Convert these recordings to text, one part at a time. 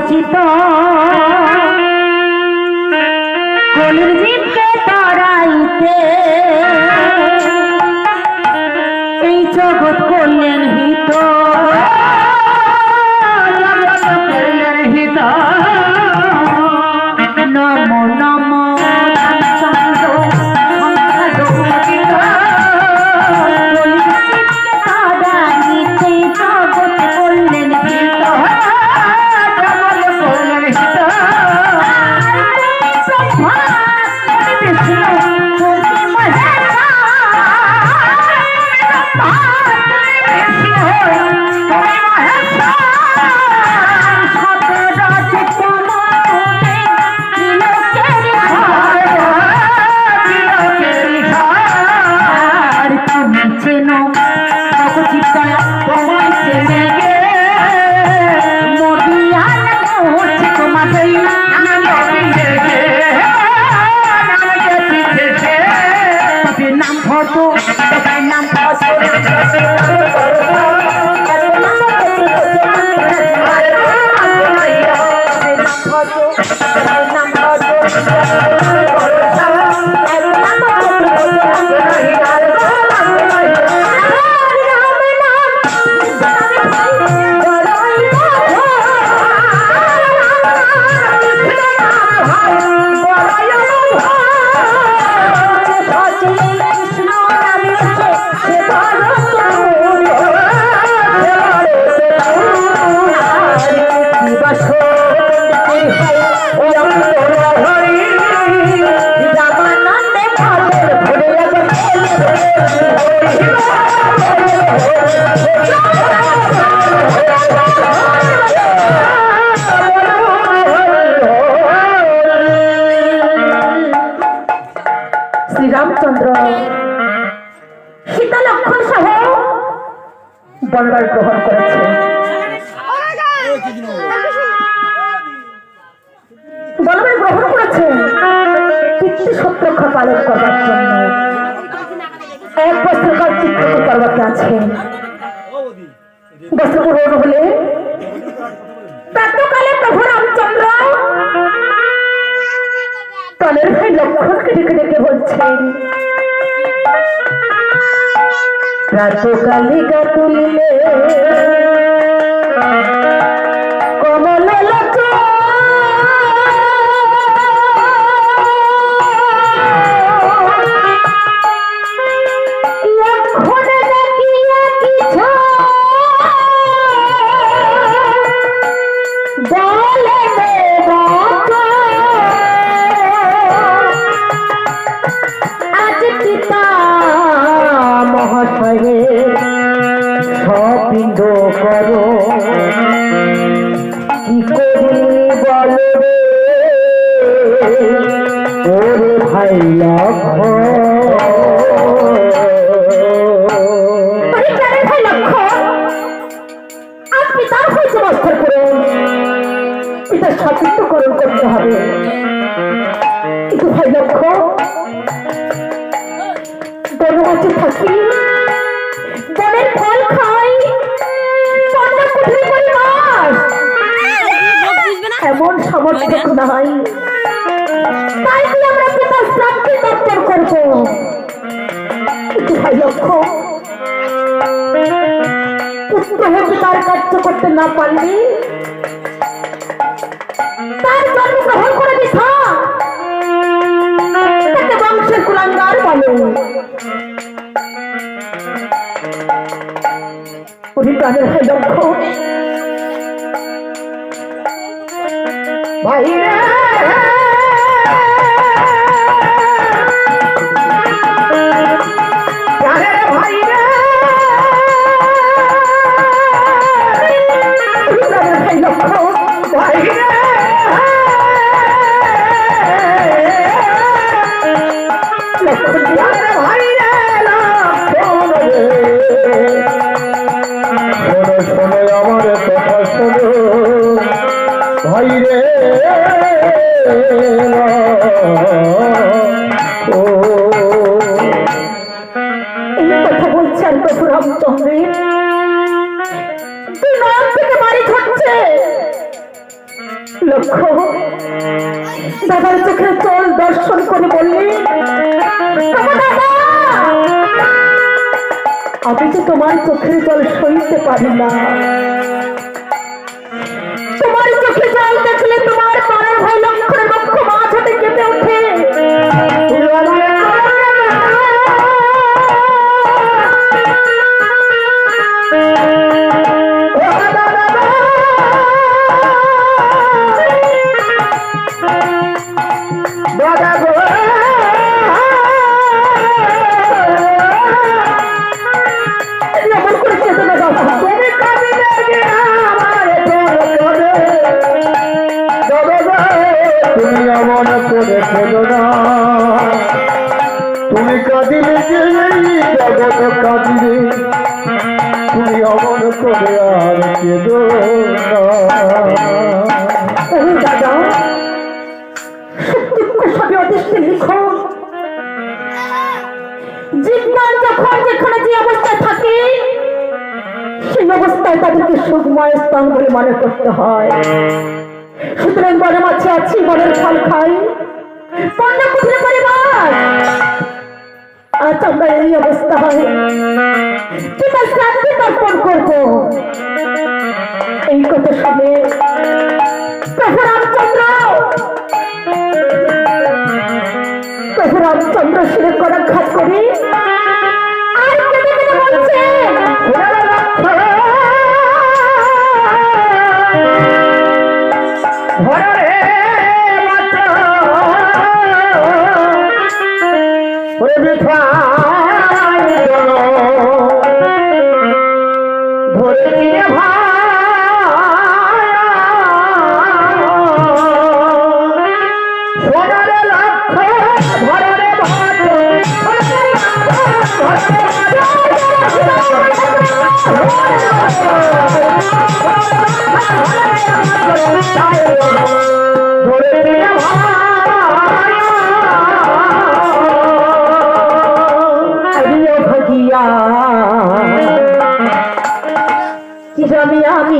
সীতা কলির জীবকে তাড়াইতে এই জগৎ করলেন হিত নমো নমো শ্রীরামচন্দ্র সীতা লক্ষণ সহ বনবাস গ্রহণ করেছে। বনবাস গ্রহণ করেছে পিতৃ শত্রুক্ষা পালন করবার জন্য। এক বছর কাল চিত্রকূট পর্বতে আছে। বছর গ্রহণ হলে প্রাতকালে প্রভু রামচন্দ্র তলের ভাই লক্ষণকে ডেকে ডেকে বলছেন, প্রাতকালে গা তুলিলে কমল লোচন লক্ষণে ডাকিয়া কিছু বলে মহাশয়ে সপিণ্ড করো কি করি বল ওরে ভাই পিতার হয়েছে বস্ত্র করে পিতার সপিণ্ডকরণ করতে হবে। কিন্তু ভাই লক্ষ্য বনবাসে থাকি, বনের ফল খাই, এমন সামর্থ্য নাই, তাই আমরা পিতার প্রাণকে দপ্তর করবো। কিন্তু ভাই লক্ষ্য পুত্র হতে তার কার্য করতে না পারলে তার জন্মগ্রহণ করে দিথা তাকে বংশের কুলাঙ্গার বলে। প্রাণের ভাই লক্ষ্য ভাই রামচন্দ্রের নাম থেকে বাড়ি ঘটছে লক্ষ্য দাদার চোখের জল দর্শন করে বললি, আমি যে তোমার চোখের জল সইতে পারি না। তোমার চোখে জল দেখলে তোমার পাড়ার ভাই লক্ষ্যের লক্ষ্য মাছ হতে কেঁপে ওঠে। তুমি কাঁদিলে যে জগৎ কাঁদিলে, তুমি অমন করে আর কেঁদো দাদা সবই অদৃষ্টে লিখো। জীবন যখন যেখানে যে অবস্থায় থাকে সেই অবস্থায় তাদেরকে সুখময় স্থান বলে মনে করতে হয়। সুতরাং বড় মাছে আছি, বড়ের ফল খাই, পণ্য কুটির পরিবার। আজ আমরা এই অবস্থায় পিতার শ্রাদ্ধে তর্পণ করবো। এই কথা শুনে প্রভু রামচন্দ্র শিরে করাঘাত করে আর কেঁদে কেঁদে বলছে, আমি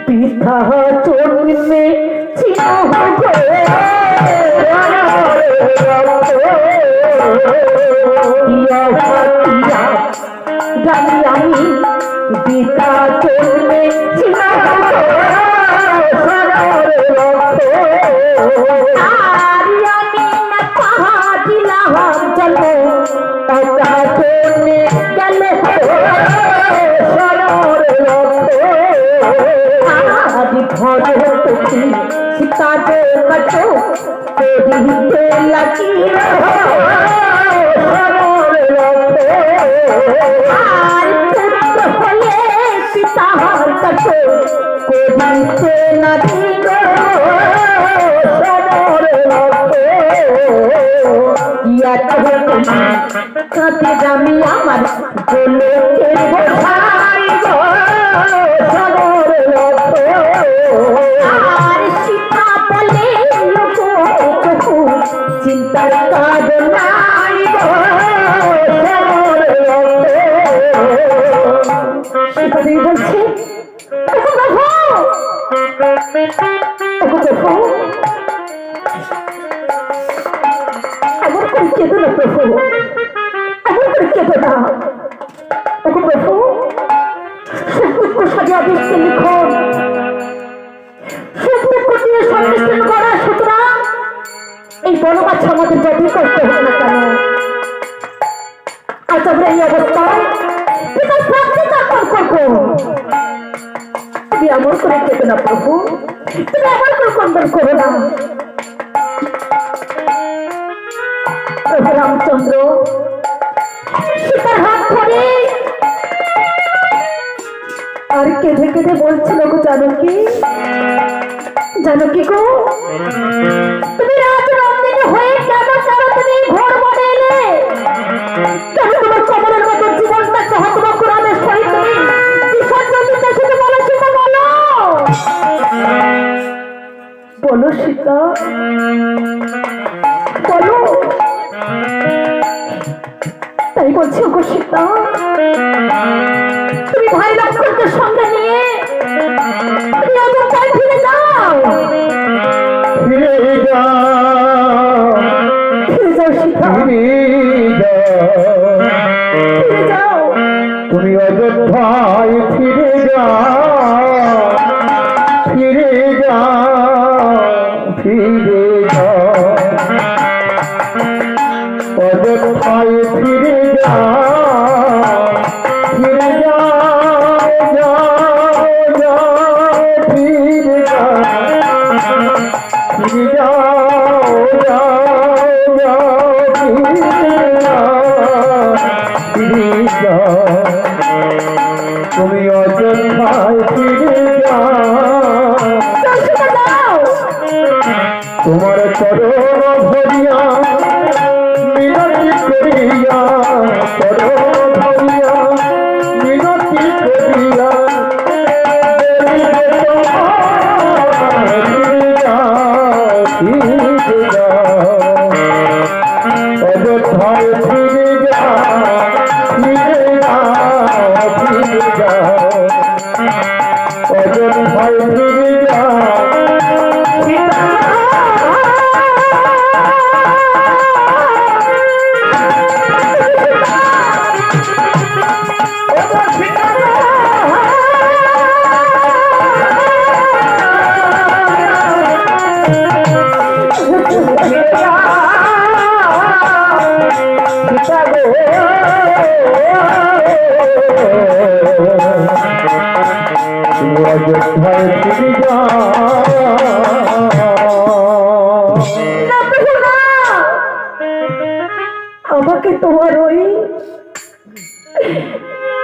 বিধা চন্মে জানি আমি বিধা চন্মে सीताते कटो तेरी लगी सीता कटो कोई नदी কাতে দামি আমার বলে আর সীতা বলে চিন্তার কাজ নাই বলছি এমন করে কেঁদো না প্রভু, এমন করে কেঁদো না প্রভু। সুখ সাজা দিচ্ছে লিখন সুখ দিয়ে সংমিশ্রণ করা। সুতরাং এই বনবাস আমাদের যতই কষ্ট হোক না কেন, আজ আমরা এই অবস্থায় পিতার প্রাপ্তি তর্পণ করবো। তুমি এমন করে কেঁদো না প্রভু, তুমি এমন করে কন্দন করো না। প্রভু রামচন্দ্র সীতার হাত ধরে আর কেঁদে কেঁদে বলছিল, গো জানকী, জানকী গো, তুমি রাজ নন্দিনী হয়ে কেন কেন তুমি ঘোর বনে এলে? কেন তোমার কমলের মতো জীবনটাকে হতবা কোরআনের সহিত তুমি বিসর্জন দিতে শুধু বলো সীতা, বলো বলো সীতা, বলো। তাই বলছি গো সীতা, তুমি অযোধ্যায় ফিরে যাও, ফিরে যাও, ফিরে যাও, অযোধ্যায় ফিরে যাও, ফিরে যাও, যাও, যাও, ফিরে যাও, ফিরে যাও, যাও, যাও, ফিরে যাও, তুমি অযোধ্যায় ফিরে যাও, তোমার চরণ ধরিয়া মিনতি করিয়া, চরণ ধরিয়া মিনতি করিয়া ফিরে যাও, ফিরে যাও, অযোধ্যায় ফিরে যাও, ফিরে যাও, ফিরে যাও, অযোধ্যায় ফিরে যাও। অযোধ্যায় ফিরে যাও। আমাকে তোমার ওই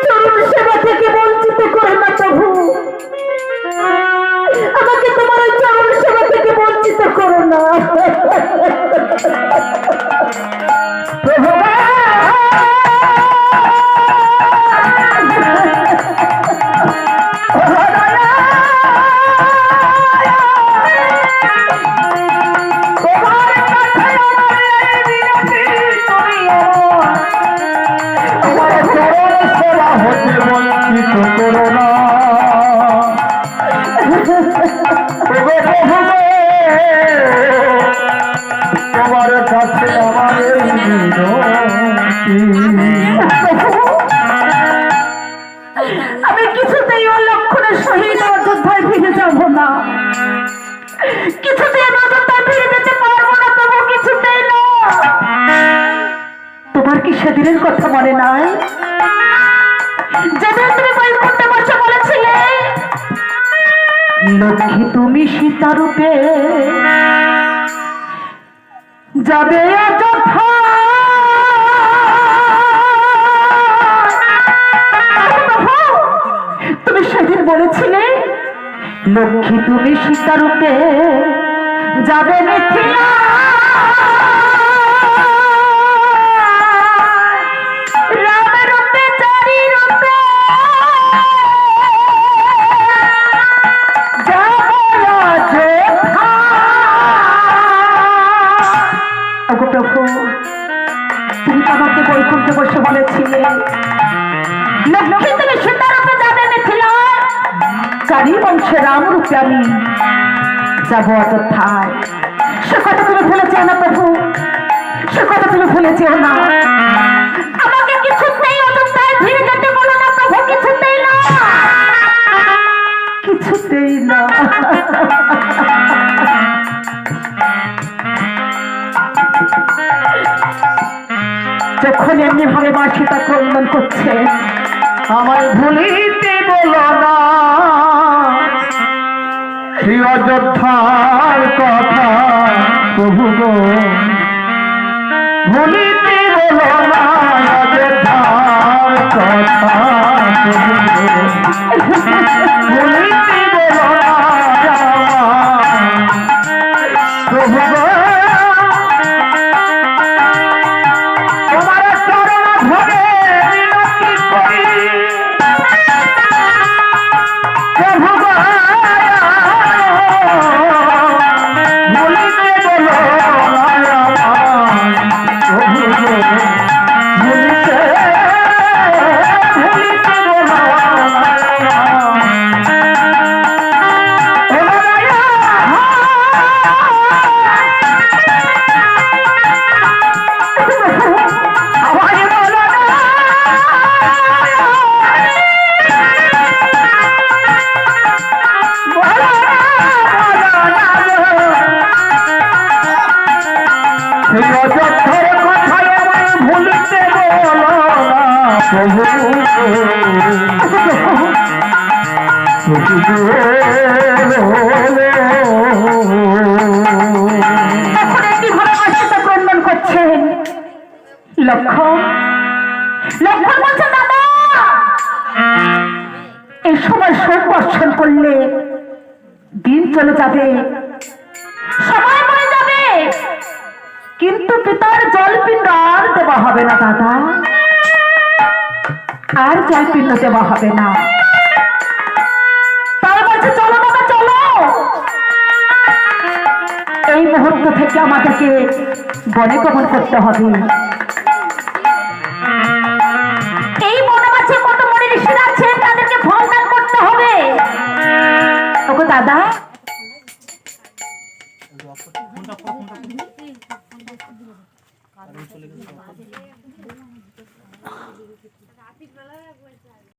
চরণ সেবা থেকে বঞ্চিত করো না প্রভু, আমাকে তোমার ওই চরণ সেবা থেকে বঞ্চিত করো না প্রভু। তোমার কাছে আমার আমি কিছুতেই অলক্ষণের সহিত অযোধ্যায় ফিরে যাব না, কিছুতেই অযোধ্যায় ফিরে যেতে পারবো না প্রভু, কিছুতেই না। তোমার কি সেদিনের কথা মনে নাই, যেদিন তুমি বৈকুণ্ঠে বসে বলেছিলে লক্ষ্মী তুমি সীতারূপে যাবে অযোধ্যা, তুমি সেদিন বলেছিলে লক্ষ্মী তুমি সীতারূপে যাবে মিথিলা, রামের রূপে চারি রূপে প্রভু। তুমি আমাকে বৈকুণ্ঠে বসে বলেছিলে লক্ষ্মী তুমি সীতারূপে যাবে মিথিলা, চারি বংশে রাম রূপে আমি যাবো অযোধ্যায়। সে কথা তুমি ভুলে যেও না প্রভু, সে কথা তুমি ভুলে যেও না। আমাকে কিছুতেই অযোধ্যায় ফিরে যেতে বলো না প্রভু, কিছুতেই না, কিছুতেই না। যখন এমনি ভাবে মা সীতা ক্রন্দন করছে, আমায় ভুলিতে বলো না সেই অযোধ্যার কথা প্রভু গো, ভুলিতে বলো না অযোধ্যার কথা প্রভু গো, ভুলিতে বলো না প্রভু গো, তোমার চরণ ধরে মিনতি করি প্রভু গো, ভুলিতে বলো প্রভু গো, ভুলিতে ভুলিতে বলো তখন একটি ঘরে মাসিটা ক্রন্দন করছেন। লক্ষণ লক্ষণ বলছে, দাদা এই সময় শোক বর্ষণ করলে দিন চলে যাবে, সময় মরে যাবে, কিন্তু পিতার জলপিণ্ড আর দেওয়া হবে না দাদা, আর জলপিণ্ড দেওয়া হবে না। তাই বলছে, চলো বাবা চলো, এই মুহূর্ত থেকে আমাদেরকে বনে গমন করতে হবে। এই বনবাসে কত মনে ঋষিরা আছেন, তাদেরকে ফল দান করতে হবে। ওগো দাদা,